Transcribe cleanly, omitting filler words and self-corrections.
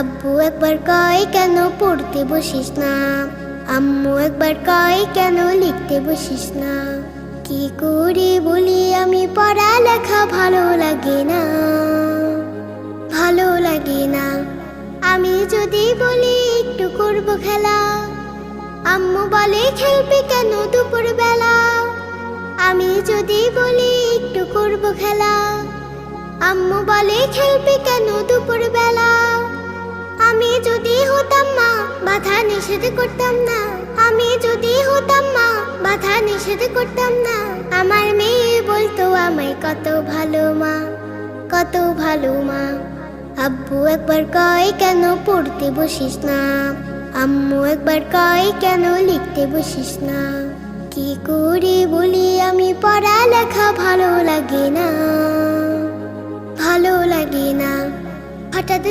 আব্বু একবার কয় কেন পড়তে বসিস না, আম্মু একবার কয় কেন লিখতে বসিস না। কি করে বলি আমি পড়ালেখা ভালো লাগে না, ভালো লাগে না। আমি যদি বলি একটু করব খেলা, আম্মু বলে খেলবি কেন দুপুর বেলা। আমি যদি বলি একটু করব খেলা, আম্মু বলে খেলবি কেন দুপুর বেলা। আমি যদি হতাম মা বাধা নিষেধ করতাম না, আমি যদি হতাম মা বাধা নিষেধ করতাম না। আমার মেয়ে বলতো আমায় কত ভালো মা, কত ভালো মা। আব্বু একবার কয় কেন পড়তে বসিস না, আম্মু একবার কয় কেন লিখতে বসিস না। কি করে বলি আমি পড়ালেখা ভালো লাগে না, ভালো লাগে না। হঠাৎ